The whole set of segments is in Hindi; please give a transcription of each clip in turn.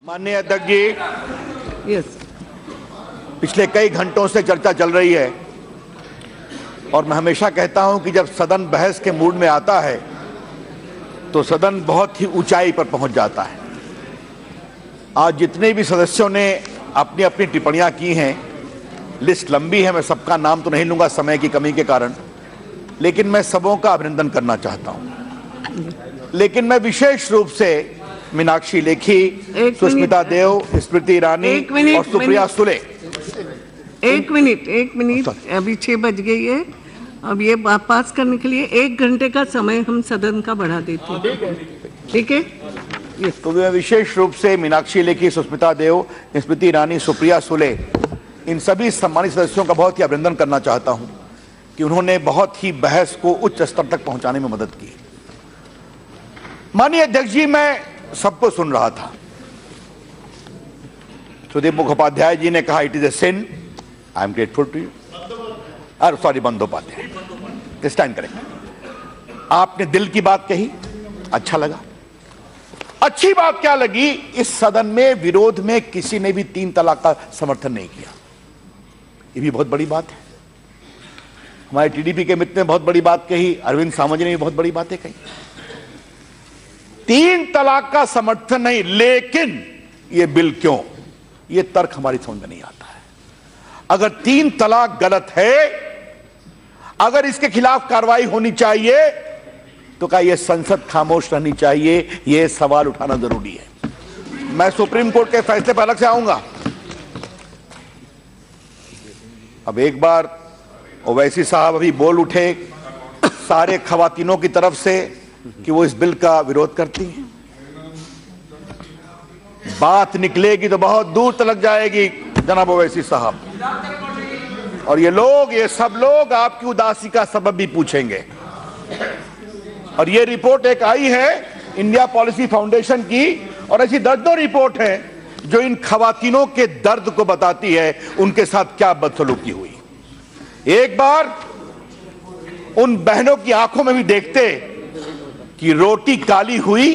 माननीय अध्यक्ष जी, यस, पिछले कई घंटों से चर्चा चल रही है और मैं हमेशा कहता हूं कि जब सदन बहस के मूड में आता है तो सदन बहुत ही ऊंचाई पर पहुंच जाता है। आज जितने भी सदस्यों ने अपनी अपनी टिप्पणियां की हैं, लिस्ट लंबी है, मैं सबका नाम तो नहीं लूंगा समय की कमी के कारण, लेकिन मैं सबों का अभिनंदन करना चाहता हूं। लेकिन मैं विशेष रूप से मीनाक्षी लेखी, सुष्मिता देव, स्मृति ईरानी और सुप्रिया सुले। एक मिनट, अभी 6 बज गई है। अब ये पास करने के लिए 1 घंटे का समय हम सदन का बढ़ा देते हैं, ठीक है? तो मैं विशेष रूप से मीनाक्षी लेखी, सुष्मिता देव, स्मृति ईरानी, सुप्रिया सुले, इन सभी सम्मानित सदस्यों का बहुत ही अभिनंदन करना चाहता हूं कि उन्होंने बहुत ही बहस को उच्च स्तर तक पहुंचाने में मदद की। माननीय अध्यक्ष जी, मैं सबको सुन रहा था। सुदीप मुखोपाध्याय जी ने कहा it is a sin, I am grateful to you. Sorry, Bandopadhyay, stand करेंगे। आपने दिल की बात कही, अच्छा लगा। अच्छी बात क्या लगी, इस सदन में विरोध में किसी ने भी 3 तलाक का समर्थन नहीं किया। ये भी बहुत बड़ी बात है। हमारे टीडीपी के मित्र ने बहुत बड़ी बात कही, अरविंद सावंत ने भी बहुत बड़ी बातें कही। 3 तलाक का समर्थन नहीं, लेकिन ये बिल क्यों, ये तर्क हमारी समझ में नहीं आता है। अगर 3 तलाक गलत है, अगर इसके खिलाफ कार्रवाई होनी चाहिए, तो क्या यह संसद खामोश रहनी चाहिए? यह सवाल उठाना जरूरी है। मैं सुप्रीम कोर्ट के फैसले पर अलग से आऊंगा। अब एक बार ओवैसी साहब अभी बोल उठे सारे खवातीनों की तरफ से कि वो इस बिल का विरोध करती हैं। बात निकलेगी तो बहुत दूर तक जाएगी जनाब ओवैसी साहब, और ये सब लोग आपकी उदासी का सबब भी पूछेंगे। और ये रिपोर्ट एक आई है इंडिया पॉलिसी फाउंडेशन की, और ऐसी दर्जनों रिपोर्ट है जो इन खवातीनों के दर्द को बताती है उनके साथ क्या बदसलूकी हुई। एक बार उन बहनों की आंखों में भी देखते कि रोटी काली हुई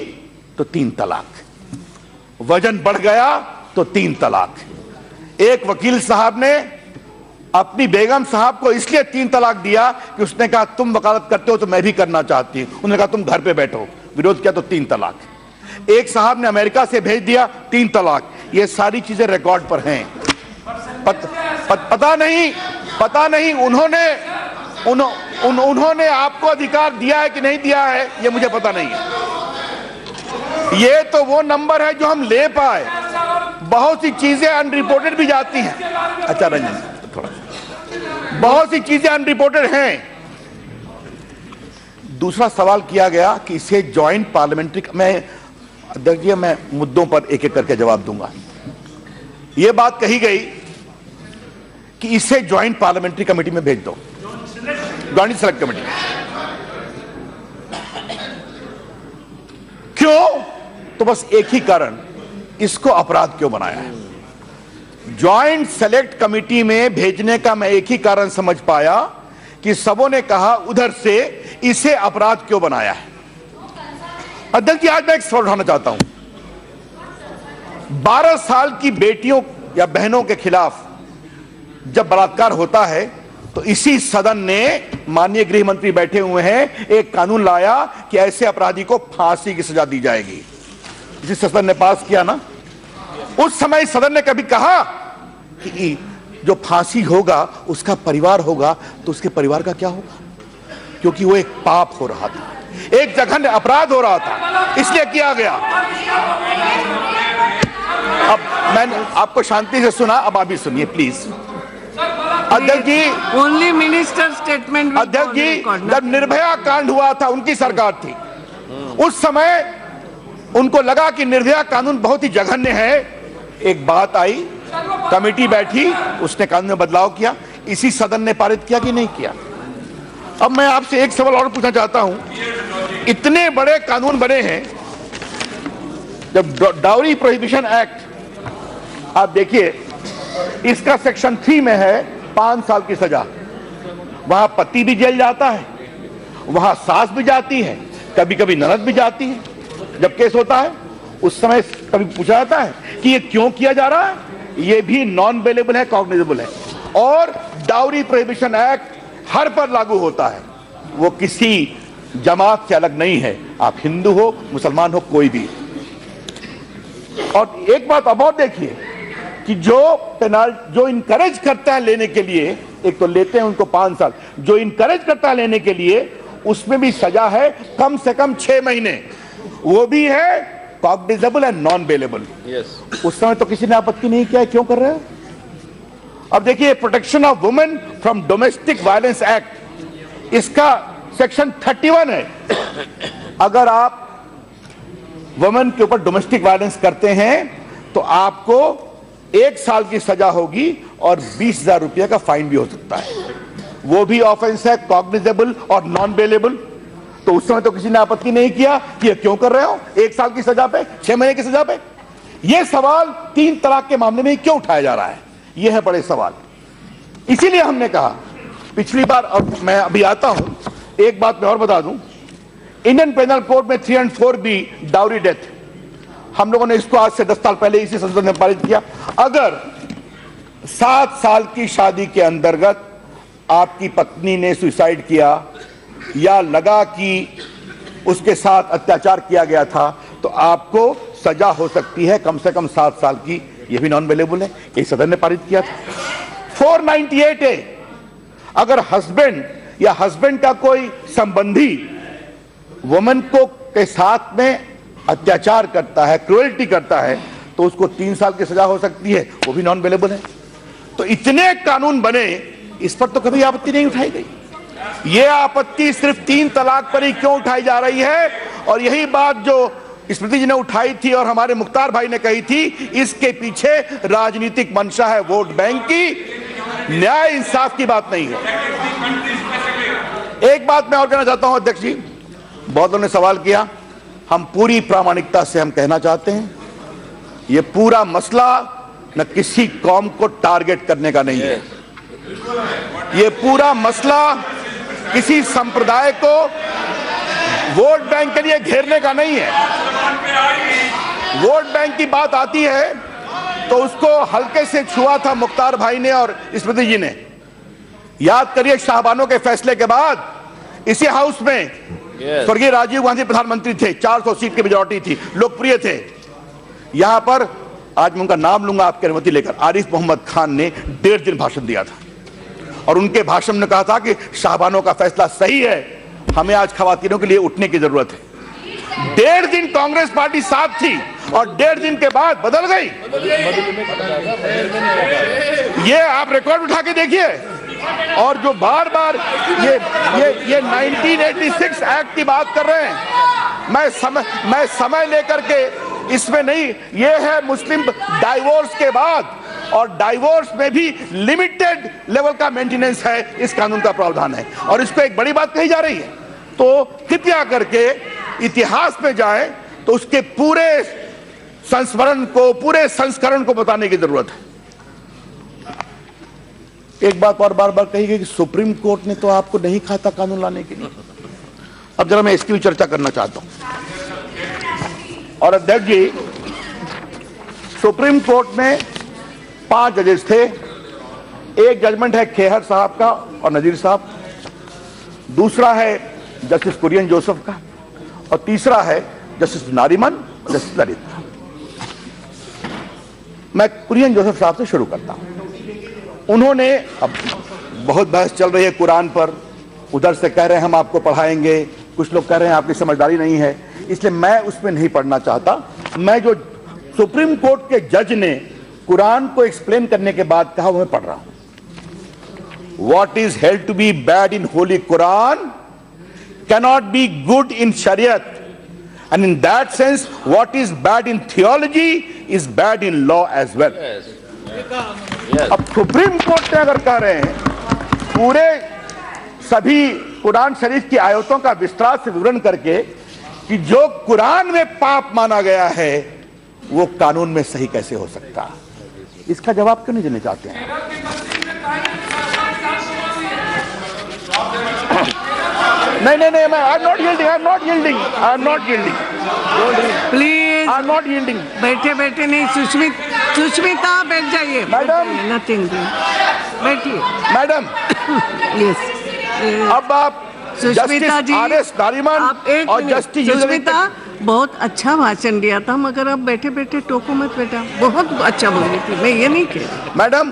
तो 3 तलाक, वजन बढ़ गया तो 3 तलाक। एक वकील साहब ने अपनी बेगम साहब को इसलिए 3 तलाक दिया कि उसने कहा तुम वकालत करते हो तो मैं भी करना चाहती हूं। उन्होंने कहा तुम घर पे बैठो, विरोध किया तो 3 तलाक। एक साहब ने अमेरिका से भेज दिया, 3 तलाक। ये सारी चीजें रिकॉर्ड पर हैं। पता नहीं उन्होंने आपको अधिकार दिया है कि नहीं दिया है, ये मुझे पता नहीं है। ये तो वो नंबर है जो हम ले पाए। बहुत सी चीजें अनरिपोर्टेड भी जाती हैं। अच्छा रंजन, थोड़ा बहुत सी चीजें अनरिपोर्टेड हैं। दूसरा सवाल किया गया कि इसे ज्वाइंट पार्लियामेंट्री, मैं अध्यक्ष जी मैं मुद्दों पर एक एक करके जवाब दूंगा। यह बात कही गई कि इसे ज्वाइंट पार्लियामेंट्री कमेटी में भेज दो, ज्वाइंट सेलेक्ट कमेटी। क्यों? तो बस एक ही कारण, इसको अपराध क्यों बनाया है। ज्वाइंट सेलेक्ट कमेटी में भेजने का मैं एक ही कारण समझ पाया कि सबों ने कहा उधर से इसे अपराध क्यों बनाया है। अध्यक्ष जी, आज मैं एक सवाल उठाना चाहता हूं। 12 साल की बेटियों या बहनों के खिलाफ जब बलात्कार होता है तो इसी सदन ने, माननीय गृह मंत्री बैठे हुए हैं, एक कानून लाया कि ऐसे अपराधी को फांसी की सजा दी जाएगी। इसी सदन ने पास किया ना। उस समय सदन ने कभी कहा कि जो फांसी होगा उसका परिवार होगा तो उसके परिवार का क्या होगा? क्योंकि वो एक पाप हो रहा था, एक जघन्य अपराध हो रहा था, इसलिए किया गया। अब मैंने आपको शांति से सुना, अब आप भी सुनिए प्लीज। अध्यक्ष जी, ओनली मिनिस्टर स्टेटमेंट। अध्यक्ष जी, जब निर्भया कांड हुआ था, उनकी सरकार थी, उस समय उनको लगा कि निर्भया कानून बहुत ही जघन्य है। एक बात आई, कमेटी बैठी, उसने कानून में बदलाव किया, इसी सदन ने पारित किया कि नहीं किया। अब मैं आपसे एक सवाल और पूछना चाहता हूं। इतने बड़े कानून बने हैं, जब डाउरी प्रोहिबिशन एक्ट आप देखिए, इसका सेक्शन 3 में है 5 साल की सजा। वहां पति भी जेल जाता है, वहां सास भी जाती है, कभी कभी ननद भी जाती है जब केस होता है। उस समय कभी पूछा जाता है कि ये क्यों किया जा रहा है? ये भी नॉन बेलेबल है, कॉग्निजेबल है। और डाउरी प्रोहिबिशन एक्ट हर पर लागू होता है, वो किसी जमात से अलग नहीं है, आप हिंदू हो, मुसलमान हो, कोई भी। और एक बात अब और देखिए कि जो इनकरेज करता है लेने के लिए, एक तो लेते हैं उनको 5 साल, जो इनकरेज करता है लेने के लिए उसमें भी सजा है कम से कम 6 महीने, वो भी है कॉग्निजेबल एंड नॉन बेलेबल। उस समय तो किसी ने आपत्ति नहीं किया, क्यों कर रहे हो? अब देखिए, protection of women from domestic violence act, इसका सेक्शन 31 है। अगर आप वुमेन के ऊपर डोमेस्टिक वायलेंस करते हैं तो आपको 1 साल की सजा होगी और 20,000 रुपये का फाइन भी हो सकता है। वो भी ऑफेंस है, कॉग्निजेबल और नॉन बेलेबल। तो उस समय तो किसी ने आपत्ति नहीं किया कि ये क्यों कर रहे हो 1 साल की सजा पे, 6 महीने की सजा पे। ये सवाल 3 तलाक के मामले में क्यों उठाया जा रहा है, ये है बड़े सवाल। इसीलिए हमने कहा पिछली बार, और मैं अभी आता हूं, एक बात मैं और बता दूं, इंडियन पेनल कोड में 3 और 4 भी डाउरी डेथ, हम लोगों ने इसको आज से 10 साल पहले इसी संसद में पारित किया। अगर 7 साल की शादी के अंतर्गत आपकी पत्नी ने सुसाइड किया या लगा कि उसके साथ अत्याचार किया गया था, तो आपको सजा हो सकती है कम से कम 7 साल की। यह भी नॉन बेलेबल है, ये सदन ने पारित किया था। 498 है, अगर हस्बैंड या हस्बैंड का कोई संबंधी वुमन को के साथ में अत्याचार करता है, क्रूएल्टी करता है, तो उसको 3 साल की सजा हो सकती है, वो भी नॉन बेलेबल है। तो इतने कानून बने, इस पर तो कभी आपत्ति नहीं उठाई गई। ये आपत्ति सिर्फ 3 तलाक पर ही क्यों उठाई जा रही है? और यही बात जो स्मृति जी ने उठाई थी और हमारे मुख्तार भाई ने कही थी, इसके पीछे राजनीतिक मंशा है, वोट बैंक की, न्याय इंसाफ की बात नहीं है। एक बात मैं और कहना चाहता हूं अध्यक्ष जी, बहुत लोगों ने सवाल किया, हम पूरी प्रामाणिकता से हम कहना चाहते हैं, यह पूरा मसला न किसी कौम को टारगेट करने का नहीं है। यह पूरा मसला किसी संप्रदाय को वोट बैंक के लिए घेरने का नहीं है। वोट बैंक की बात आती है तो उसको हल्के से छुआ था मुख्तार भाई ने और स्मृति जी ने। याद करिए, शाहबानों के फैसले के बाद इसी हाउस में स्वर्गीय राजीव गांधी प्रधानमंत्री थे, 400 सीट की मेजॉरिटी थी, लोकप्रिय थे। यहां पर आज मैं उनका नाम लूंगा आपकी अनुमति लेकर, आरिफ मोहम्मद खान ने 1.5 दिन भाषण दिया था और उनके भाषण में कहा था कि शाहबानों का फैसला सही है, हमें आज खवातीनों के लिए उठने की जरूरत है। 1.5 दिन कांग्रेस पार्टी साथ थी और 1.5 दिन के बाद बदल गई। ये आप रिकॉर्ड उठा के देखिए। और जो बार बार ये 1986 एक्ट की बात कर रहे हैं, मैं समय लेकर के इसमें नहीं, ये है मुस्लिम डाइवोर्स के बाद, और डाइवोर्स में भी लिमिटेड लेवल का मेंटेनेंस है, इस कानून का प्रावधान है और इसको एक बड़ी बात कही जा रही है। तो कृपया करके इतिहास में जाएं तो उसके पूरे संस्मरण को, पूरे संस्करण को बताने की जरूरत है। एक बात और बार बार कही गई कि सुप्रीम कोर्ट ने तो आपको नहीं कहा था कानून लाने के लिए। अब जरा मैं इसकी भी चर्चा करना चाहता हूं। और अध्यक्ष जी, सुप्रीम कोर्ट में 5 जजेस थे। एक जजमेंट है खेहर साहब का और नजीर साहब, दूसरा है जस्टिस कुरियन जोसेफ का, और तीसरा है जस्टिस नारीमन, जस्टिस ललित का। मैं कुरियन जोसेफ साहब से शुरू करता हूं। उन्होंने, अब बहुत बहस चल रही है कुरान पर, उधर से कह रहे हैं हम आपको पढ़ाएंगे, कुछ लोग कह रहे हैं आपकी समझदारी नहीं है, इसलिए मैं उसमें नहीं पढ़ना चाहता। मैं जो सुप्रीम कोर्ट के जज ने कुरान को एक्सप्लेन करने के बाद कहा वो मैं पढ़ रहा हूं। What is held to be bad in Holy Quran cannot be good in Shariat, and in that sense what is bad in theology is bad in law as well. अब सुप्रीम कोर्ट ने अगर कह रहे हैं पूरे सभी कुरान शरीफ की आयतों का विस्तार से विवरण करके कि जो कुरान में पाप माना गया है वो कानून में सही कैसे हो सकता, इसका जवाब क्यों नहीं देना चाहते हैं? नहीं, मैं I am not yielding, please I am not yielding. बैठे बैठे नहीं, सुष्मिता बैठ जाइए। मैडम। नथिंग, बैठिए मैडम। यस। अब आप सुष्मिता जी, आर.एस. नारिमन आप एक और मिनट। जस्टिस सुष्मिता बहुत अच्छा भाषण दिया था, मगर अब बैठे बैठे टोको मत बेटा, बहुत अच्छा बोली थी, मैं ये नहीं कह रही। Madam,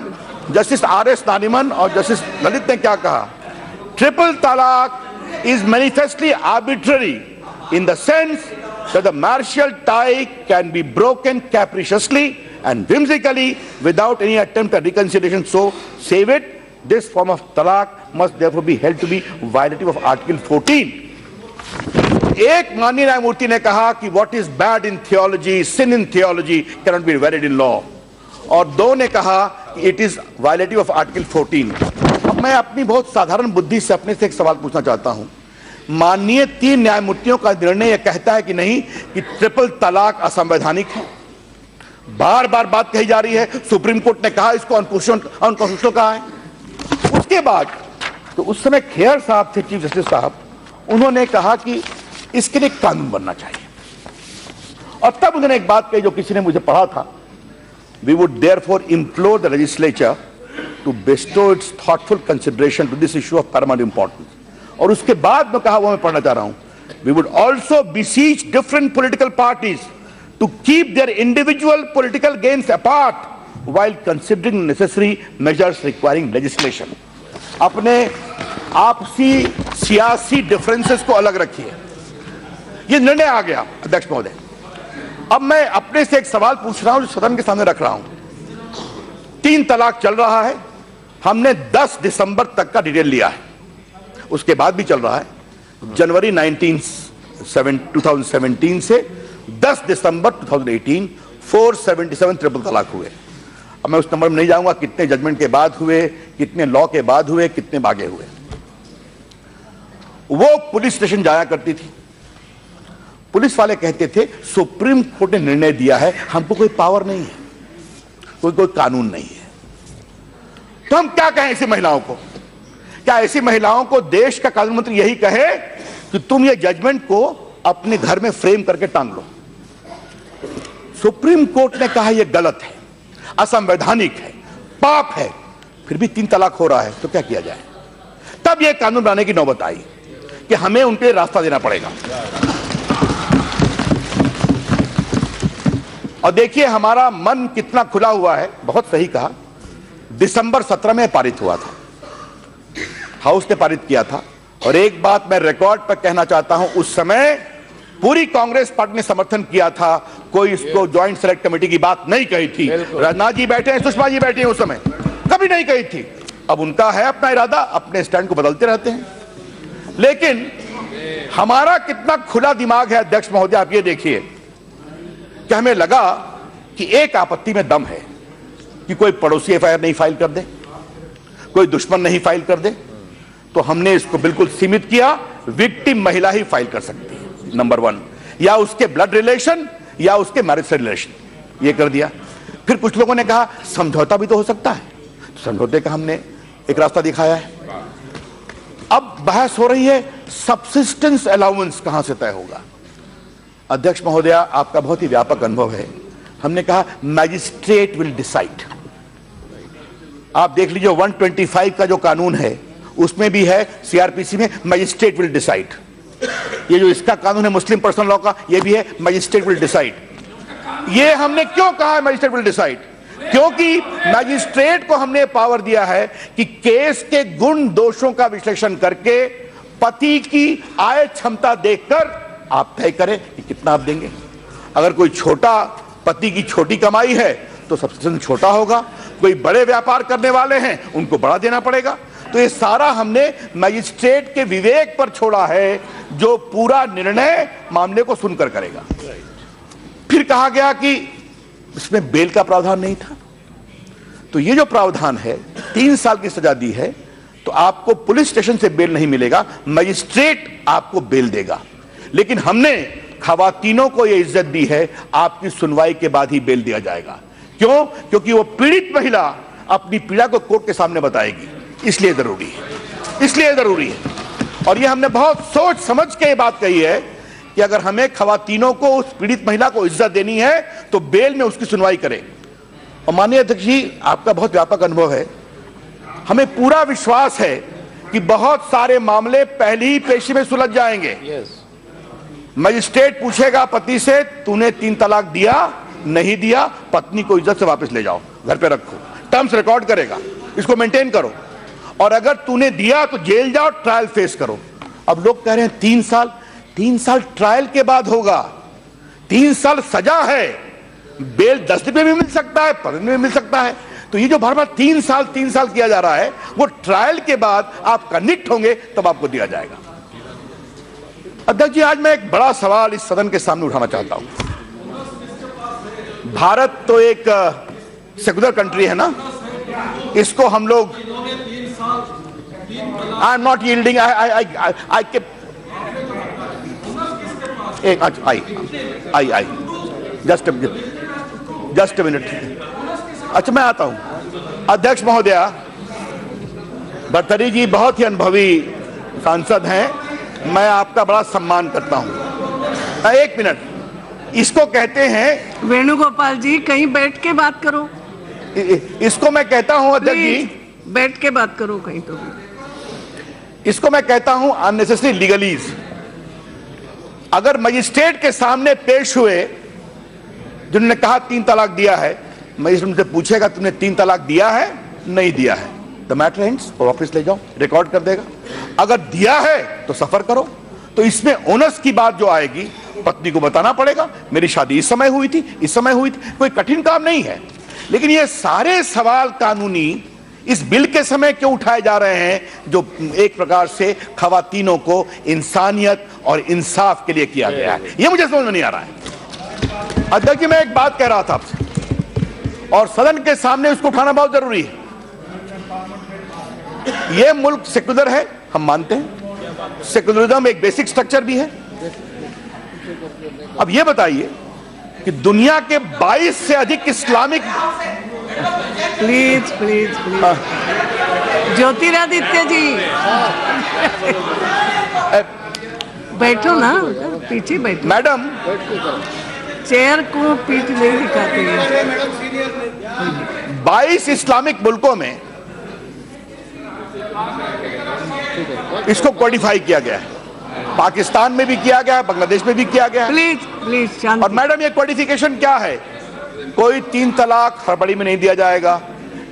justice RS. नारिमन और जस्टिस ललित ने क्या कहा? ट्रिपल तलाक is manifestly arbitrary in the sense that the marital tie can be broken capriciously and whimsically without any attempt at reconciliation. So, save it. This form of talaq must therefore be held to be violative of Article 14. एक माननीय न्यायमूर्ति ने कहा कि what is bad in theology, sin in theology cannot be varied in law. और दो ने कहा कि it is violative of Article 14. अब मैं अपनी बहुत साधारण बुद्धि से अपने से एक सवाल पूछना चाहता हूं। माननीय 3 न्यायमूर्तियों का निर्णय यह कहता है कि नहीं कि ट्रिपल तलाक असंवैधानिक है। बार बार बात कही जा रही है, सुप्रीम कोर्ट ने कहा इसको अनकॉन्स्टिट्यूशनल कहा है। उसके बाद तो उस समय खेर साहब थे चीफ जस्टिस साहब, उन्होंने कहा कि इसके लिए कानून बनना चाहिए। और तब उन्होंने एक बात कही जो किसी ने मुझे पढ़ा था, we would therefore implore the legislature to bestow its thoughtful consideration to this issue of paramount importance. और उसके बाद में कहा, वो मैं पढ़ना चाह रहा हूं, we would also beseech different political parties to keep their individual political gains apart while considering necessary measures requiring legislation. अपने आपसी सियासी डिफरेंसेस को अलग रखिए। ये निर्णय आ गया अध्यक्ष महोदय। अब मैं अपने से एक सवाल पूछ रहा हूं जो सदन के सामने रख रहा हूं। 3 तलाक चल रहा है, हमने 10 दिसंबर तक का डिटेल लिया है, उसके बाद भी चल रहा है। जनवरी 2017 से 10 दिसंबर 2018 477 ट्रिपल तलाक हुए। अब मैं उस नंबर में नहीं जाऊंगा, कितने जजमेंट के बाद हुए, कितने लॉ के बाद हुए, कितने भागे हुए। वो पुलिस स्टेशन जाया करती थी, पुलिस वाले कहते थे सुप्रीम कोर्ट ने निर्णय दिया है, हमको कोई पावर नहीं है, कोई कानून नहीं है। तो हम क्या कहें ऐसी महिलाओं को? क्या ऐसी महिलाओं को देश का कानून मंत्री यही कहे कि तुम ये जजमेंट को अपने घर में फ्रेम करके टांग लो? सुप्रीम कोर्ट ने कहा यह गलत है, असंवैधानिक है, पाप है, फिर भी 3 तलाक हो रहा है, तो क्या किया जाए? तब यह कानून बनाने की नौबत आई कि हमें उनके रास्ता देना पड़ेगा। और देखिए हमारा मन कितना खुला हुआ है। बहुत सही कहा, दिसंबर 17 में पारित हुआ था, हाउस ने पारित किया था। और एक बात मैं रिकॉर्ड पर कहना चाहता हूं, उस समय पूरी कांग्रेस पार्टी ने समर्थन किया था, कोई इसको ज्वाइंट सेलेक्ट कमेटी की बात नहीं कही थी। राजनाथ जी बैठे हैं, सुषमा जी बैठी हैं, उस समय कभी नहीं कही थी। अब उनका है अपना इरादा, अपने स्टैंड को बदलते रहते हैं। लेकिन हमारा कितना खुला दिमाग है अध्यक्ष महोदय, आप ये देखिए कि हमें लगा कि एक आपत्ति में दम है कि कोई पड़ोसी एफआईआर नहीं फाइल कर दे, कोई दुश्मन नहीं फाइल कर दे, तो हमने इसको बिल्कुल सीमित किया, विक्टिम महिला ही फाइल कर सकती है, नंबर 1, या उसके ब्लड रिलेशन या उसके मैरिज से रिलेशन, ये कर दिया। फिर कुछ लोगों ने कहा समझौता भी तो हो सकता है, तो समझौते का हमने एक रास्ता दिखाया है। अब बहस हो रही है सब्सिस्टेंस अलाउंस कहां से तय होगा। अध्यक्ष महोदय, आपका बहुत ही व्यापक अनुभव है, हमने कहा मैजिस्ट्रेट विल डिसाइड। आप देख लीजिए 125 का जो कानून है उसमें भी है, सीआरपीसी में मैजिस्ट्रेट विल डिसाइड। ये जो इसका कानून है मुस्लिम पर्सनल लॉ का, ये भी है मैजिस्ट्रेट विल डिसाइड। ये हमने क्यों कहा है मैजिस्ट्रेट विल डिसाइड? क्योंकि मैजिस्ट्रेट को हमने पावर दिया है कि केस के गुण दोषों का विश्लेषण करके पति की आय क्षमता देखकर आप तय करें कि कितना आप देंगे। अगर कोई छोटा, पति की छोटी कमाई है तो सबसे छोटा होगा, कोई बड़े व्यापार करने वाले हैं उनको बड़ा देना पड़ेगा। तो ये सारा हमने मैजिस्ट्रेट के विवेक पर छोड़ा है, जो पूरा निर्णय मामले को सुनकर करेगा। फिर कहा गया कि इसमें बेल का प्रावधान नहीं था, तो ये जो प्रावधान है 3 साल की सजा दी है, तो आपको पुलिस स्टेशन से बेल नहीं मिलेगा, मैजिस्ट्रेट आपको बेल देगा। लेकिन हमने खवातीनों को यह इज्जत दी है, आपकी सुनवाई के बाद ही बेल दिया जाएगा। क्यों? क्योंकि वो पीड़ित महिला अपनी पीड़ा को कोर्ट के सामने बताएगी, इसलिए जरूरी है, इसलिए जरूरी है। और ये हमने बहुत सोच समझ के ये बात कही है कि अगर हमें खवातीनों को, उस पीड़ित महिला को इज्जत देनी है तो बेल में उसकी सुनवाई करें। और माननीय अध्यक्ष जी, आपका बहुत व्यापक अनुभव है, हमें पूरा विश्वास है कि बहुत सारे मामले पहली ही पेशी में सुलझ जाएंगे। मजिस्ट्रेट पूछेगा पति से, तूने 3 तलाक दिया, नहीं दिया, पत्नी को इज्जत से वापस ले जाओ, घर पे रखो, टर्म्स रिकॉर्ड करेगा, इसको मेंटेन करो, और अगर तूने दिया तो जेल जाओ, ट्रायल फेस करो। अब लोग कह रहे हैं 3 साल, 3 साल ट्रायल के बाद होगा, 3 साल सजा है, बेल 10 दिन में भी मिल सकता है, 15 दिन में मिल सकता है। तो ये जो बार बार 3 साल किया जा रहा है, वो ट्रायल के बाद आप कन्विक्ट होंगे तब आपको दिया जाएगा। अध्यक्ष जी, आज मैं एक बड़ा सवाल इस सदन के सामने उठाना चाहता हूं। भारत तो एक सेक्युलर कंट्री है ना, इसको हम लोग, I am not yielding, I just a minute. अच्छा, मैं आता हूं। अध्यक्ष महोदया, भर्तृहरि जी बहुत ही अनुभवी सांसद हैं, मैं आपका बड़ा सम्मान करता हूं। 1 मिनट, इसको कहते हैं, वेणुगोपाल जी कहीं बैठ के बात करो। इसको मैं कहता हूं अध्यक्ष जी, बैठ के बात करो कहीं तो भी। इसको मैं कहता हूं अननेसेसरी लीगलीज। अगर मजिस्ट्रेट के सामने पेश हुए जिन्होंने कहा 3 तलाक दिया है, मजिस्ट्रेट उनसे पूछेगा तुमने 3 तलाक दिया है, नहीं दिया है, द मैटर एंड्स, वापस ले जाओ, रिकॉर्ड कर देगा। अगर दिया है तो सफर करो। तो इसमें ओनस की बात जो आएगी, पत्नी को बताना पड़ेगा, मेरी शादी इस समय हुई थी, इस समय हुई थी, कोई कठिन काम नहीं है। लेकिन ये सारे सवाल कानूनी इस बिल के समय क्यों उठाए जा रहे हैं, जो एक प्रकार से खवातीनों को इंसानियत और इंसाफ के लिए किया गया है, ये मुझे समझ में नहीं आ रहा है। अध्यक्ष जी, मैं एक बात कह रहा था आपसे, और सदन के सामने उसको उठाना बहुत जरूरी है। यह मुल्क सेक्युलर है, हम मानते हैं, सेक्युलरिज्म एक बेसिक स्ट्रक्चर भी है। अब यह बताइए कि दुनिया के 22 से अधिक Islamic, please please please, Jyotiraditya ji बैठो ना, पीछे बैठो। मैडम, चेयर को पीठ नहीं दिखाते हैं। 22 इस्लामिक मुल्कों में इसको कोडिफाई किया गया है, पाकिस्तान में भी किया गया है, बांग्लादेश में भी किया गया है। प्लीज प्लीज शांति। और मैडम, ये कोडिफिकेशन क्या है? कोई 3 तलाक हड़बड़ी में नहीं दिया जाएगा,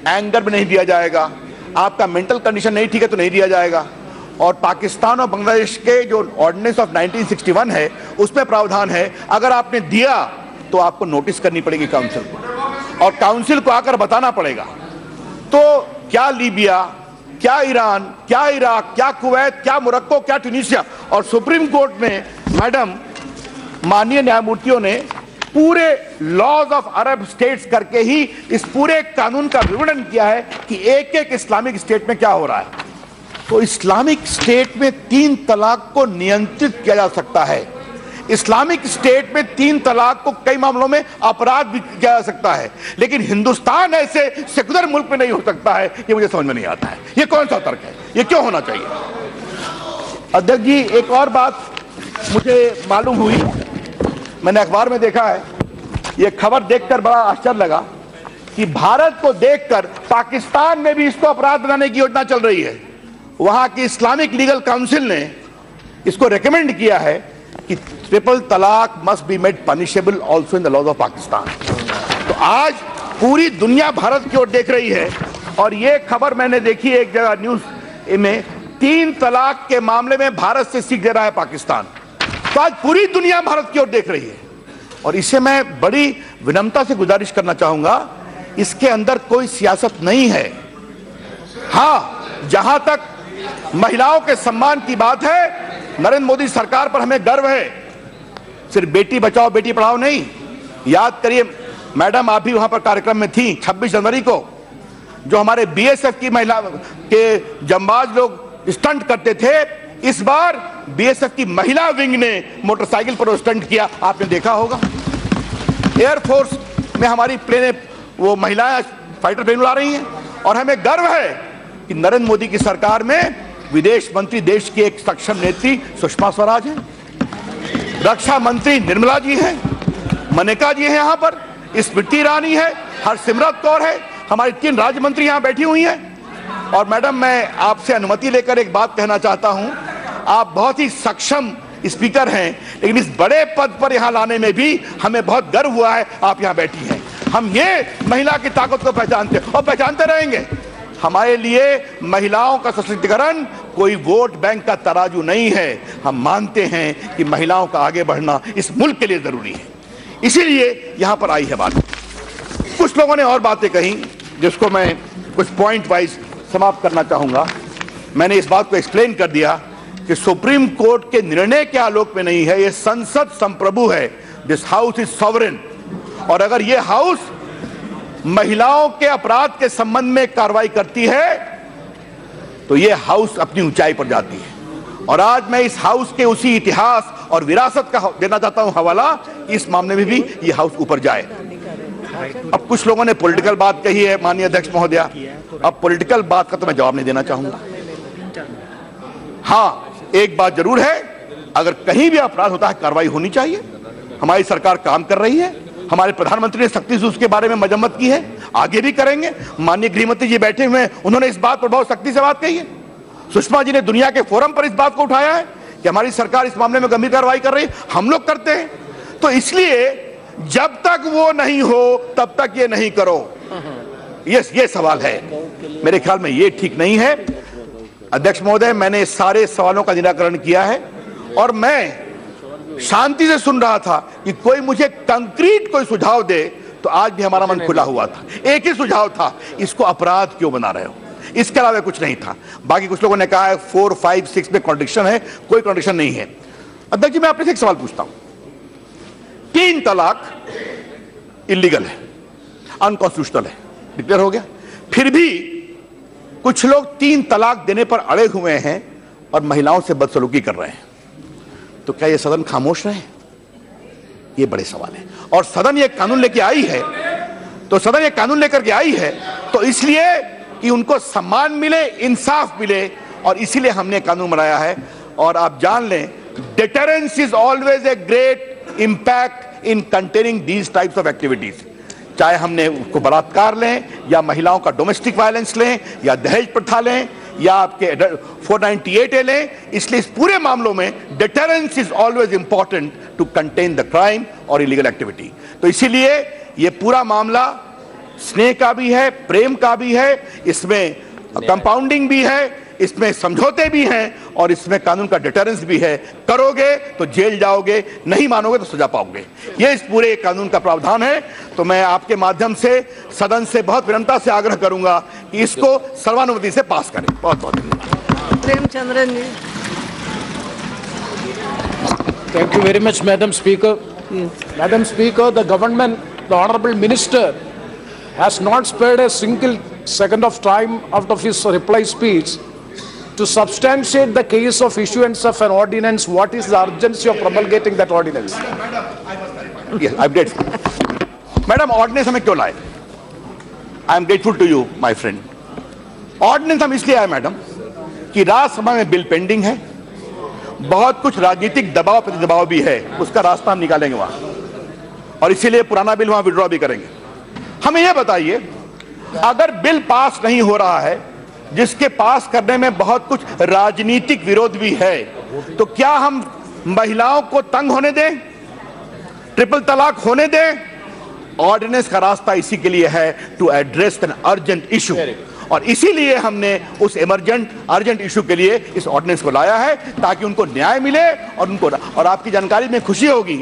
एंगर में नहीं दिया जाएगा, आपका मेंटल कंडीशन नहीं ठीक है तो नहीं दिया जाएगा। और पाकिस्तान और बांग्लादेश के जो ऑर्डिनेंस ऑफ 1961 है, उसमें प्रावधान है, अगर आपने दिया तो आपको नोटिस करनी पड़ेगी काउंसिल को, और काउंसिल को आकर बताना पड़ेगा। तो क्या लीबिया, क्या ईरान, क्या इराक, क्या कुवैत, क्या मोरक्को, क्या ट्यूनीशिया, और सुप्रीम कोर्ट में मैडम माननीय न्यायमूर्तियों ने पूरे लॉज ऑफ अरब स्टेट्स करके ही इस पूरे कानून का विवरण किया है कि एक एक इस्लामिक स्टेट में क्या हो रहा है। तो इस्लामिक स्टेट में 3 तलाक को नियंत्रित किया जा सकता है। इस्लामिक स्टेट में 3 तलाक को कई मामलों में अपराध भी किया जा सकता है, लेकिन हिंदुस्तान ऐसे सेकुलर मुल्क में नहीं हो सकता है। ये मुझे समझ में नहीं आता है, ये कौन सा तर्क है, ये क्यों होना चाहिए? अध्यक्ष जी, एक और बात मुझे मालूम हुई, मैंने अखबार में देखा है, ये खबर देखकर बड़ा आश्चर्य लगा कि भारत को देखकर पाकिस्तान में भी इसको अपराध बनाने की योजना चल रही है। वहां की इस्लामिक लीगल काउंसिल ने इसको रेकमेंड किया है कि triple talaq must be made punishable also in the laws of Pakistan. तो आज पूरी दुनिया भारत की ओर देख रही है, और ये खबर मैंने देखी एक जगह न्यूज में, 3 तलाक के मामले में भारत से सीख दे रहा है पाकिस्तान। तो आज पूरी दुनिया भारत की ओर देख रही है, और इसे मैं बड़ी विनम्रता से गुजारिश करना चाहूंगा, इसके अंदर कोई सियासत नहीं है। हां, जहां तक महिलाओं के सम्मान की बात है, नरेंद्र मोदी सरकार पर हमें गर्व है। सिर्फ बेटी बचाओ बेटी पढ़ाओ नहीं, याद करिए मैडम, आप भी वहां पर कार्यक्रम में थी 26 जनवरी को, जो हमारे बीएसएफ की महिला के जंबाज लोग स्टंट करते थे, इस बार बीएसएफ की महिला विंग ने मोटरसाइकिल पर स्टंट किया, आपने देखा होगा। एयरफोर्स में हमारी प्लेनें, वो महिलाएं फाइटर प्लेन उड़ा रही हैं, और हमें गर्व है कि नरेंद्र मोदी की सरकार में विदेश मंत्री देश की एक सक्षम नेत्री सुषमा स्वराज है। रक्षा मंत्री निर्मला जी हैं, मनेका जी हैं, यहाँ पर स्मृति ईरानी है, हरसिमरत कौर है, हमारी 3 राज्य मंत्री यहाँ बैठी हुई हैं। और मैडम, मैं आपसे अनुमति लेकर एक बात कहना चाहता हूं, आप बहुत ही सक्षम स्पीकर हैं, लेकिन इस बड़े पद पर यहाँ लाने में भी हमें बहुत गर्व हुआ है, आप यहाँ बैठी हैं। हम ये महिला की ताकत को पहचानते और पहचानते रहेंगे। हमारे लिए महिलाओं का सशक्तिकरण कोई वोट बैंक का तराजू नहीं है। हम मानते हैं कि महिलाओं का आगे बढ़ना इस मुल्क के लिए जरूरी है, इसीलिए यहां पर आई है बात। कुछ लोगों ने और बातें कही जिसको मैं कुछ पॉइंट वाइज समाप्त करना चाहूंगा। मैंने इस बात को एक्सप्लेन कर दिया कि सुप्रीम कोर्ट के निर्णय के आलोक में नहीं है, यह संसद संप्रभु है। दिस हाउस इज सॉवरेन, और अगर यह हाउस महिलाओं के अपराध के संबंध में कार्रवाई करती है तो यह हाउस अपनी ऊंचाई पर जाती है। और आज मैं इस हाउस के उसी इतिहास और विरासत का देना चाहता हूं हवाला, इस मामले में भी यह हाउस ऊपर जाए। अब कुछ लोगों ने पॉलिटिकल बात कही है माननीय अध्यक्ष महोदया, अब पॉलिटिकल बात का तो मैं जवाब नहीं देना चाहूंगा। हाँ, एक बात जरूर है, अगर कहीं भी अपराध होता है कार्रवाई होनी चाहिए। हमारी सरकार काम कर रही है, हमारे प्रधानमंत्री ने सख्ती से उसके बारे में मजम्मत की है, आगे भी करेंगे। माननीय गृहमंत्री जी बैठे हुए हैं, उन्होंने इस बात पर बहुत सख्ती से बात कही है। सुषमा जी ने दुनिया के फोरम पर इस बात को उठाया है कि हमारी सरकार इस मामले में गंभीर कार्रवाई कर रही है, हम लोग करते हैं। तो इसलिए जब तक वो नहीं हो तब तक ये नहीं करो, ये सवाल है। मेरे ख्याल में ये ठीक नहीं है। अध्यक्ष महोदय, मैंने सारे सवालों का निराकरण किया है और मैं शांति से सुन रहा था कि कोई मुझे कंक्रीट कोई सुझाव दे, तो आज भी हमारा मन खुला हुआ था। एक ही सुझाव था, इसको अपराध क्यों बना रहे हो, इसके अलावा कुछ नहीं था। बाकी कुछ लोगों ने कहा है 4, 5, 6 में कॉन्ट्रडिक्शन है, कोई कॉन्ट्रडिक्शन नहीं है। अध्यक्ष जी, मैं आपसे एक सवाल पूछता हूं। 3 तलाक इलीगल है, अनकॉन्स्टिट्यूशनल है, डिक्लेयर हो गया, फिर भी कुछ लोग 3 तलाक देने पर अड़े हुए हैं और महिलाओं से बदसलूकी कर रहे हैं। तो क्या यह सदन खामोश रहे? ये बड़े सवाल है। और सदन ये कानून लेके आई है, तो सदन ये कानून लेकर के आई है तो इसलिए कि उनको सम्मान मिले, इंसाफ मिले, और इसीलिए हमने कानून बनाया है। और आप जान लें, deterrence is always a great impact in containing these types of activities. चाहे हमने उसको बलात्कार लें, या महिलाओं का डोमेस्टिक वायलेंस लें, या दहेज प्रथा लें, या आपके 498A लें, इसलिए इस पूरे मामलों में deterrence is always important to contain the crime और इलीगल एक्टिविटी। तो इसीलिए ये पूरा मामला स्नेह का भी है, प्रेम का भी है, इसमें कंपाउंडिंग भी है, इसमें समझौते भी हैं, और इसमें कानून का डिटरेंस भी है। करोगे तो जेल जाओगे, नहीं मानोगे तो सजा पाओगे। ये इस पूरे कानून का प्रावधान है। तो मैं आपके माध्यम से सदन से बहुत विनम्रता से आग्रह करूंगा कि इसको सर्वानुमति से पास करें। बहुत बहुत धन्यवाद। प्रेमचंद्रन जी। Thank you very much, Madam Speaker. Yes. Madam Speaker, the government, the Honorable Minister has not spared a single second of time out of his reply speech to substantiate the case of issuance of an ordinance. What is the urgency of promulgating that ordinance? Yes, I'm grateful. Madam, ordinance हमें क्यों लाए? I am grateful to you my friend. Ordinance हम इसलिए आए मैडम कि राज्यसभा में बिल पेंडिंग है, बहुत कुछ राजनीतिक दबाव प्रतिदबाव भी है, उसका रास्ता हम निकालेंगे वहां, और इसीलिए पुराना बिल वहां विड्रॉ भी करेंगे। हमें यह बताइए, अगर बिल पास नहीं हो रहा है, जिसके पास करने में बहुत कुछ राजनीतिक विरोध भी है, तो क्या हम महिलाओं को तंग होने दें, ट्रिपल तलाक होने दें? ऑर्डिनेंस का रास्ता इसी के लिए है, to address an urgent issue, और इसीलिए हमने उस अर्जेंट इशू के लिए इस ऑर्डिनेंस को लाया है, ताकि उनको न्याय मिले और उनको। और आपकी जानकारी में खुशी होगी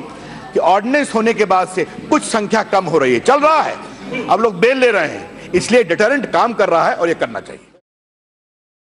कि ऑर्डिनेंस होने के बाद से कुछ संख्या कम हो रही है, चल रहा है, अब लोग बेल ले रहे हैं, इसलिए डिटरेंट काम कर रहा है और ये करना चाहिए।